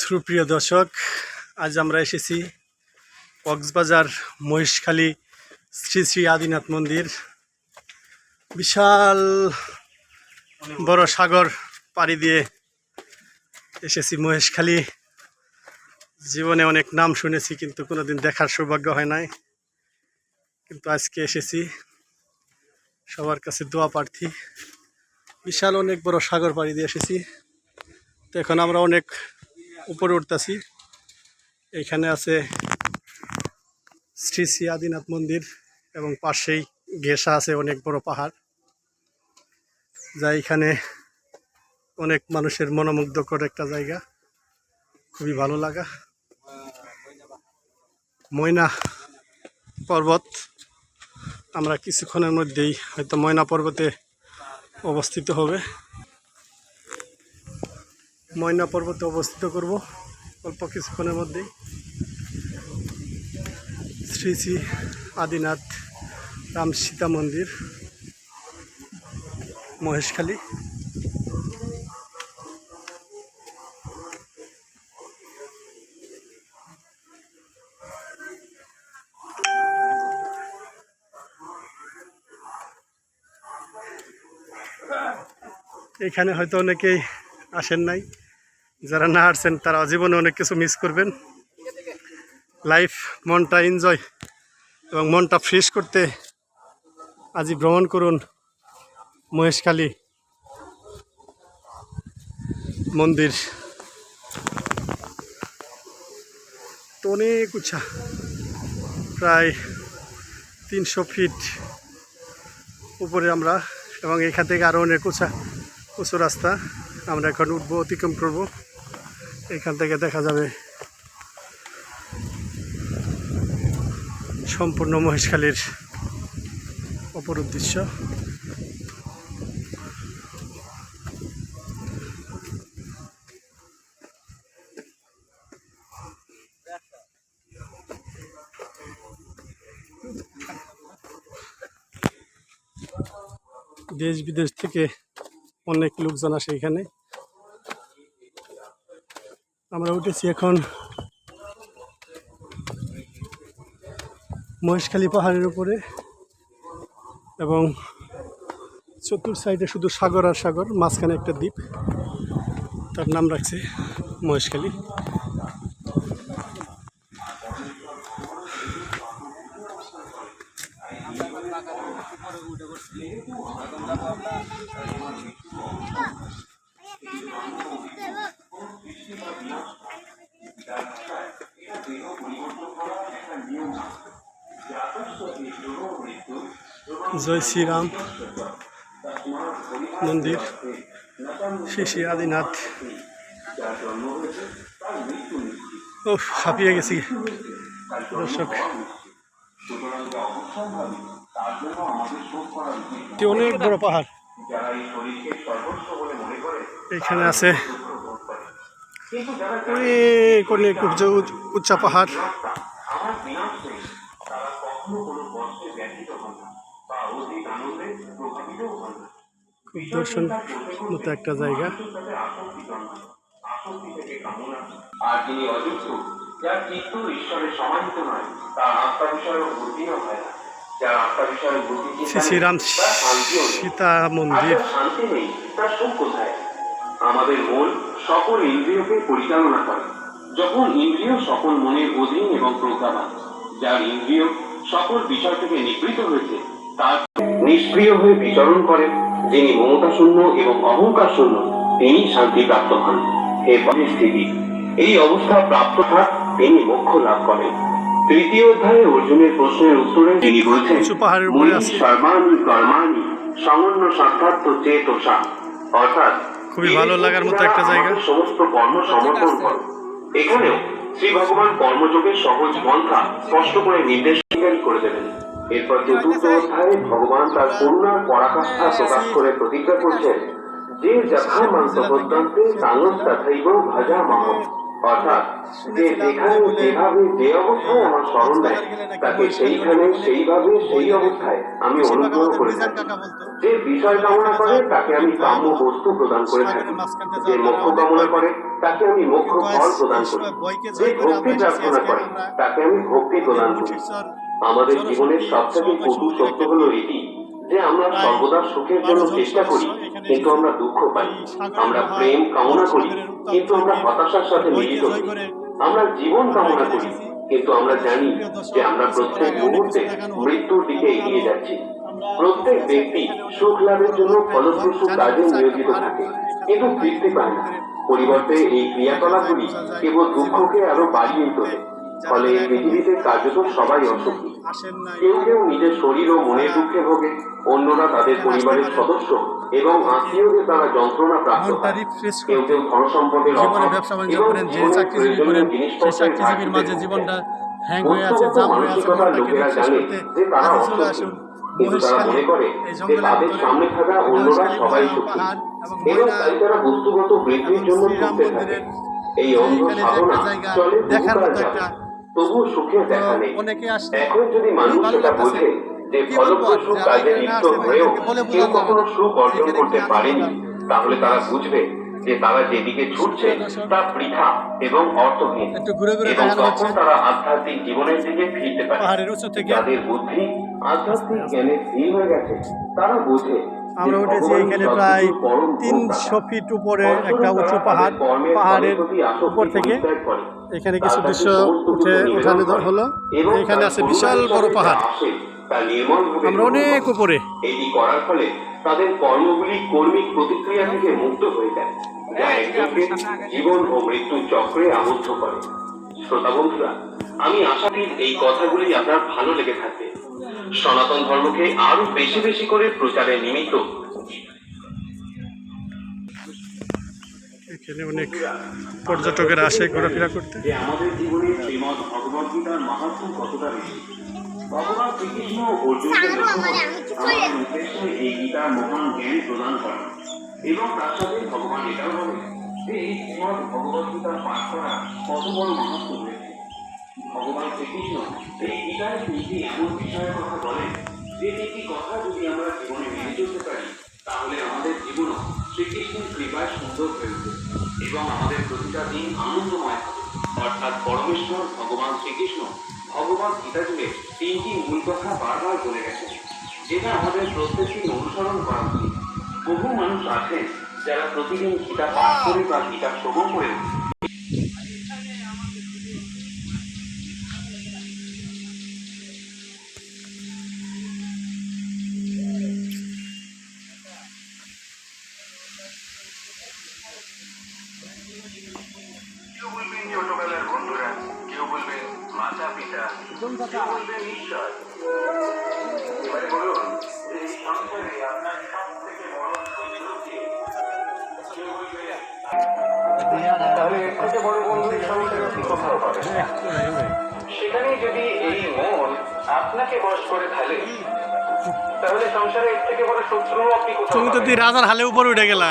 সুপ্রিয় দর্শক, আজ আমরা এসেছি কক্সবাজার মহেশখালী শ্রী শ্রী আদিনাথ মন্দির। বিশাল বড় সাগর পাড়ি দিয়ে এসেছি মহেশখালী। জীবনে অনেক নাম শুনেছি, কিন্তু কোনোদিন দেখার সৌভাগ্য হয় নাই, কিন্তু আজকে এসেছি। সবার কাছে দোয়া প্রার্থী। বিশাল অনেক বড় সাগর পাড়ি দিয়ে এসেছি। তো এখন আমরা অনেক উপরে উঠতেছি। এইখানে আছে শ্রী শ্রী আদিনাথ মন্দির এবং পাশেই ঘেঁষা আছে অনেক বড় পাহাড়, যা এখানে অনেক মানুষের মনোমুগ্ধকর একটা জায়গা, খুবই ভালো লাগা। ময়না পর্বত, আমরা কিছুক্ষণের মধ্যেই হয়তো ময়না পর্বতে অবস্থিত হবে। ময়না পর্বতে অবস্থিত করব অল্প কিছুক্ষণের মধ্যেই। শ্রী শ্রী আদিনাথ রাম সীতা মন্দির, মহেশখালী। এখানে হয়তো অনেকেই আসেন নাই, যারা না আসছেন তারা জীবনে অনেক কিছু মিস করবেন। লাইফ, মনটা এনজয় এবং মনটা ফ্রেশ করতে আজই ভ্রমণ করুন মহেশখালী মন্দির। তো অনেক উঁচা, প্রায় 300 ফিট উপরে আমরা, এবং এখান থেকে আরও অনেক উঁচু রাস্তা। আমরা এখন উঠবো, অতিক্রম করব। এখান থেকে দেখা যাবে সম্পূর্ণ মহেশখালীর অপরূপ দৃশ্য। দেশ বিদেশ থেকে অনেক লোকজন আসে এখানে। আমরা উঠেছি এখন মহেশখালী পাহাড়ের উপরে, এবং চতুর সাইডে শুধু সাগর আর সাগর, মাঝখানে একটা দ্বীপ, তার নাম রাখছে মহেশখালী। জয় শ্রীরাম মন্দির, শ্রী শ্রী আদিনাথ। ও হাঁপিয়ে গেছি দর্শক, অনেক বড় পাহাড়। এখানে আছে অনেক অনেক উচ্চা পাহাড়। খুব দর্শন মতো একটা জায়গা। আর যিনি অযুক্ত, যার চিত্ত ঈশ্বরের সমাহিত নয়, তার আত্মা বিষয়ে বুদ্ধি হয় না। যার আত্মা বিষয়ে বুদ্ধি শ্রী শ্রীরাম সীতা মন্দির। শান্তি নেই, তার সুখ কোথায়? আমাদের মন সকল ইন্দ্রিয়কে পরিচালনা করে। যখন ইন্দ্রিয় সকল মনের অধীন এবং প্রজ্ঞাবান, যার ইন্দ্রিয় সকল বিষয় থেকে নিবৃত হয়েছে, তার নিষ্ক্রিয় হয়ে বিচরণ করেন, যিনি মমতা শূন্য এবং অহংকার শূন্য, তিনি শান্তি প্রাপ্ত হন। হে পরিস্থিতি, এই অবস্থা প্রাপ্ত থাক তিনি মোক্ষ লাভ করেন। তৃতীয় অধ্যায়ে অর্জুনের প্রশ্নের উত্তরে তিনি বলছেন, সর্বাণি কর্মাণি সমন্য সাক্ষাৎ চেতসা, অর্থাৎ খুবই ভালো লাগার মতো একটা জায়গা। সমস্ত কর্ম সমর্পণ করো। এখানেও শ্রী ভগবান কর্মযোগের সহজ পন্থা স্পষ্ট করে নির্দেশ করে দেবেন। এরপর চতুর্থ অধ্যায়ে ভগবান তার করুণার পরাকাষ্ঠা প্রকাশ করে প্রতিজ্ঞা করছেন, যে যথা মান্ত পদ্যন্তে তাঙ্গস তথৈব ভজা মাম, অর্থাৎ যে যেখানে যেভাবে যে অবস্থায় আমার স্মরণ দেয় তাকে সেইখানে সেইভাবে সেই অবস্থায় আমি অনুগ্রহ করে থাকি। যে বিষয় কামনা করে তাকে আমি কাম্য বস্তু প্রদান করে থাকি, যে মোক্ষ কামনা করে তাকে আমি মোক্ষ ফল প্রদান করি, যে ভক্তি প্রার্থনা করে তাকে আমি ভক্তি প্রদান করি। আমাদের জীবনের সবথেকে কটু সত্য হলো এটি যে আমরা সর্বদা সুখের জন্য চেষ্টা করি কিন্তু আমরা দুঃখ পাই। আমরা প্রেম কামনা করি কিন্তু আমরা হতাশার সাথে মিলিত হই। আমরা জীবন কামনা করি কিন্তু আমরা জানি যে আমরা প্রত্যেক মুহূর্তে মৃত্যুর দিকে এগিয়ে যাচ্ছি। প্রত্যেক ব্যক্তি সুখ লাভের জন্য ফলপ্রসূ কাজে নিয়োজিত থাকে কিন্তু তৃপ্তি পায় না। পরিবর্তে এই ক্রিয়াকলাপগুলি কেবল দুঃখকে আরো বাড়িয়ে তোলে। ফলে এই পৃথিবীতে কার্যত সবাই অসুখী। কেউ কেউ নিজের শরীর ও মনের দুঃখে ভোগে, অন্যরা তাদের পরিবারের সদস্য এবং আত্মীয়দের দ্বারা যন্ত্রণা প্রাপ্ত হয়। কেউ কেউ ধন সম্পদের অভাব এবং জীবনের প্রয়োজনীয় জিনিসপত্রের ঘাটতিতে বস্তুগত মানসিকতার লোকেরা জানে যে তারা অসুখী, কিন্তু তারা মনে করে যে তাদের সামনে থাকা অন্যরা সবাই সুখী এবং তাই তারা বস্তুগত বৃদ্ধির জন্য ছুটতে থাকে। এই অন্ধ সাধনা চলে বহুকাল যাবে, তবুও সুখের দেখা নেই। এখন যদি মানুষ সেটা বোঝে যে ফলপ্রসূ কাজে লিপ্ত হয়েও কেউ কখনো সুখ অর্জন করতে পারেনি, তাহলে তারা বুঝবে যে তারা যেদিকে ছুটছে তা বৃথা এবং অর্থহীন, এবং তখন তারা আধ্যাত্মিক জীবনের দিকে ফিরতে পারে। যাদের বুদ্ধি আধ্যাত্মিক জ্ঞানে স্থির হয়ে গেছে তারা বোঝে আমরা উঠেছি এখানে প্রায় 300 ফিট উপরে একটা উঁচু পাহাড়। পাহাড়ের উপর থেকে এখানে কিছু দৃশ্য উঠানো হলো। এখানে আছে বিশাল বড় পাহাড়, আমরা অনেক উপরে। এটি করার ফলে তাদের কর্মগুলি কর্মিক প্রতিক্রিয়া থেকে মুক্ত হয়ে যায়, যা একজনকে জীবন ও মৃত্যুর চক্রে আবদ্ধ করে। শ্রোতা বন্ধুরা, আমি আশা করি এই কথাগুলি আপনার ভালো লেগে থাকবে। সনাতন ধর্মকে আরো বেশি বেশি করে প্রচারের নিমিত্ত এখানে অনেক পর্যটকেরা আসে ঘোরাফেরা করতে। যে আমাদের জীবনে শ্রীমদ্ ভগবদ গীতার মাহাত্ম্য কতটা বেশি। ভগবান শ্রীকৃষ্ণ অর্জুনকে আমাদের উদ্দেশ্যে এই গীতার মহান জ্ঞান প্রদান করেন এবং তার সাথে ভগবান এটাও বলেন যে এই শ্রীমদ্ ভগবদ গীতা পাঠ করা কত বড় মাহাত্ম্য রয়েছে। ভগবান শ্রীকৃষ্ণ এই গীতায় তিনটি এমন বিষয়ের কথা বলেন যে তিনটি কথা যদি আমরা জীবনে মেনে চলতে পারি তাহলে আমাদের জীবনও শ্রীকৃষ্ণের কৃপায় সুন্দর হয়ে উঠবে এবং আমাদের প্রতিটা দিন আনন্দময় হবে। অর্থাৎ পরমেশ্বর ভগবান শ্রীকৃষ্ণ ভগবান গীতা জুড়ে তিনটি মূল কথা বারবার বলে গেছেন, যেটা আমাদের প্রত্যেককে অনুসরণ করা উচিত। বহু মানুষ আছেন যারা প্রতিদিন গীতা পাঠ করে বা গীতা শ্রবণ করে কেউ বলবেন ছোটবেলার বন্ধুরা, কেউ বলবেন মাতা পিতা, কেউ বলবেন ঈশ্বর। এবারে বলুন এই সংসারে আপনার সব থেকে বড় শত্রু কে? কেউ বলবে তাহলে এর থেকে বড় বন্ধু সংসারে কি কোথাও পাবে না। সেখানে যদি এই মন আপনাকে বশ করে ফেলে তাহলে সংসারে এর থেকে বড় শত্রু আপনি কোথাও তুমি তো রাজার হালে উপরে উঠে গেলা।